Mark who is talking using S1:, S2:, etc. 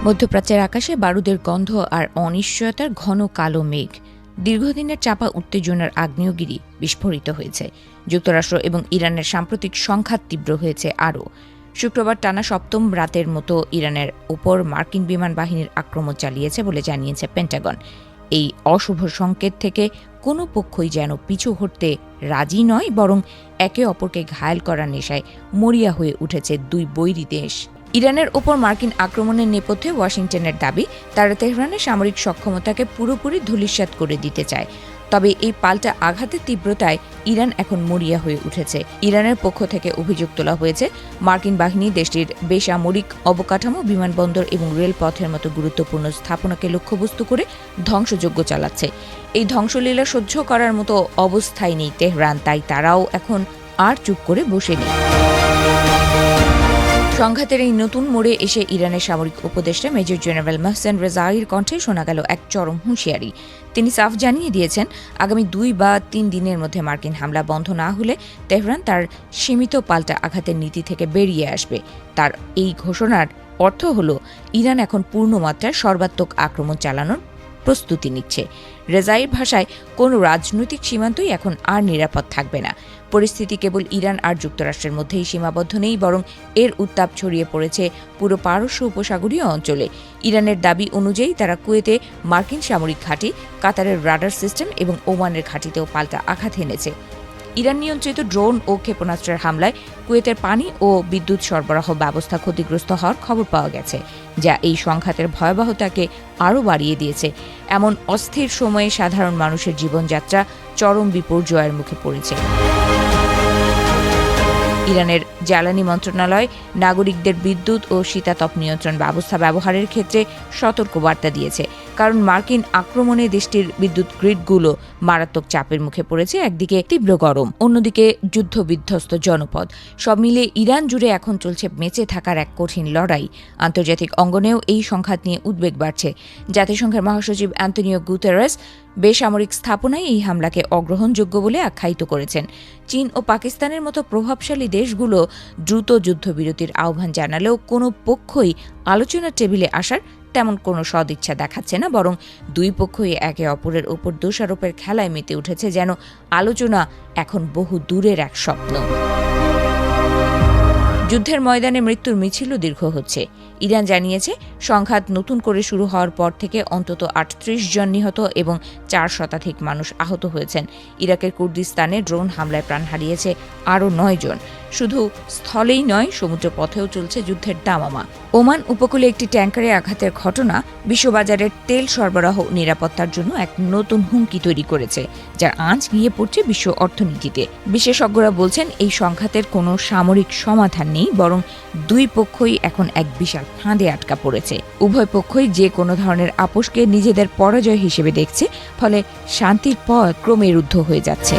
S1: মধ্যপ্রাচ্যের আকাশে বারুদের গন্ধ আর অনিশ্চয়তার ঘন কালো মেঘ। দীর্ঘদিনের চাপা উত্তেজনার আগ্নেয়গিরি বিস্ফোরিত হয়েছে। যুক্তরাষ্ট্র এবং ইরানের সাম্প্রতিক সংঘাত তীব্র হয়েছে আরও। শুক্রবার টানা সপ্তম রাতের মতো ইরানের ওপর মার্কিন বিমান বাহিনীর আক্রমণ চালিয়েছে বলে জানিয়েছে পেন্টাগন। এই অশুভ সংকেত থেকে কোনো পক্ষই যেন পিছু হটতে রাজি নয়, বরং একে অপরকে ঘায়েল করার নেশায় মরিয়া হয়ে উঠেছে দুই বৈরী দেশ। ইরানের ওপর মার্কিন আক্রমণের নেপথ্যে ওয়াশিংটনের দাবি, তারা তেহরানের সামরিক সক্ষমতাকে পুরোপুরি ধূলিসাৎ করে দিতে চায়। তবে এই পাল্টা আঘাতের তীব্রতায় ইরান এখন মরিয়া হয়ে উঠেছে। ইরানের পক্ষ থেকে অভিযোগ তোলা হয়েছে, মার্কিন বাহিনী দেশটির বেসামরিক অবকাঠামো, বিমানবন্দর এবং রেলপথের মতো গুরুত্বপূর্ণ স্থাপনাকে লক্ষ্যবস্তু করে ধ্বংসযজ্ঞ চালাচ্ছে। এই ধ্বংসলীলা সহ্য করার মতো অবস্থায় নেই তেহরান, তাই তারাও এখন আর চুপ করে বসে নেই। সংঘাতের এই নতুন মোড়ে এসে ইরানের সামরিক উপদেষ্টা মেজর জেনারেল মোহসেন রেজাঈর কণ্ঠে শোনা গেল এক চরম হুঁশিয়ারি। তিনি সাফ জানিয়ে দিয়েছেন, আগামী 2 বা 3 দিনের মধ্যে মার্কিন হামলা বন্ধ না হলে তেহরান তার সীমিত পাল্টা আঘাতের নীতি থেকে বেরিয়ে আসবে। তার এই ঘোষণার অর্থ হল, ইরান এখন পূর্ণমাত্রায় সর্বাত্মক আক্রমণ চালানোর প্রস্তুতি নিচ্ছে। রেজাঈর ভাষায়, কোনো রাজনৈতিক সীমান্তই এখন আর নিরাপদ থাকবে না। পরিস্থিতি কেবল ইরান আর যুক্তরাষ্ট্রের মধ্যেই সীমাবদ্ধ নেই, বরং এর উত্তাপ ছড়িয়ে পড়েছে পুরো পারস্য উপসাগরীয় অঞ্চলে। ইরানের দাবি অনুযায়ী তারা কুয়েতে মার্কিন সামরিক ঘাঁটি, কাতারের রাডার সিস্টেম এবং ওমানের ঘাঁটিতেও পাল্টা আঘাত এনেছে। ইরান নিয়ন্ত্রিত ড্রোন ও ক্ষেপণাস্ত্রের হামলায় কুয়েতের পানি ও বিদ্যুৎ সরবরাহ ব্যবস্থা ক্ষতিগ্রস্ত হওয়ার খবর পাওয়া গেছে, যা এই সংঘাতের ভয়াবহতাকে আরও বাড়িয়ে দিয়েছে। এমন অস্থির সময়ে সাধারণ মানুষের জীবনযাত্রা চরম বিপর্যয়ের মুখে পড়েছে। ইরানের জ্বালানি মন্ত্রণালয় নাগরিকদের বিদ্যুৎ ও শীতাতপ নিয়ন্ত্রণ ব্যবস্থা ব্যবহারের ক্ষেত্রে সতর্কবার্তা দিয়েছে, কারণ মার্কিন আক্রমণে দেশটির বিদ্যুৎ গ্রিডগুলো মারাত্মক চাপের মুখে পড়েছে। একদিকে তীব্র গরম, অন্যদিকে যুদ্ধবিধ্বস্ত জনপদ, সব মিলে ইরান জুড়ে এখন চলছে বেঁচে থাকার এক কঠিন লড়াই। আন্তর্জাতিক অঙ্গনেও এই সংঘাত নিয়ে উদ্বেগ বাড়ছে। জাতিসংঘের মহাসচিব অ্যান্তোনিও গুতেরেস বেসামরিক স্থাপনায় এই হামলাকে অগ্রহণযোগ্য বলে আখ্যায়িত করেছেন। চীন ও পাকিস্তানের মতো প্রভাবশালী দেশগুলো দ্রুত যুদ্ধবিরতির আহ্বান জানালেও কোনো পক্ষই আলোচনার টেবিলে আসার তেমন কোনো সদিচ্ছা দেখাচ্ছে না, বরং দুই পক্ষই একে অপরের ওপর দোষারোপের খেলায় মেতে উঠেছে, যেন আলোচনা এখন বহু দূরের এক স্বপ্ন। যুদ্ধের ময়দানে মৃত্যুর মিছিলও দীর্ঘ হচ্ছে। ইরান জানিয়েছে, সংঘাত নতুন করে শুরু হওয়ার পর থেকে অন্তত 38 জন নিহত এবং 4 শতাধিক মানুষ আহত হয়েছেন। ইরাকের কুর্দিস্তানে ড্রোন হামলায় প্রাণ হারিয়েছে আরও 9 জন। শুধু স্থলেই নয়, সমুদ্রপথেও চলছে যুদ্ধের দামামা। ওমান উপকূলে একটি ট্যাঙ্কারে আঘাতের ঘটনা বিশ্ববাজারের তেল সরবরাহ নিরাপত্তার জন্য এক নতুন হুমকি তৈরি করেছে, যার আঁচ গিয়ে পড়ছে বিশ্ব অর্থনীতিতে। বিশেষজ্ঞরা বলছেন, এই সংঘাতের কোনো সামরিক সমাধান নেই, বরং দুই পক্ষই এখন এক বিশাল ফাঁদে আটকা পড়েছে। উভয় পক্ষই যে কোনো ধরনের আপোষকে নিজেদের পরাজয় হিসেবে দেখছে, ফলে শান্তির পথ ক্রমে রুদ্ধ হয়ে যাচ্ছে।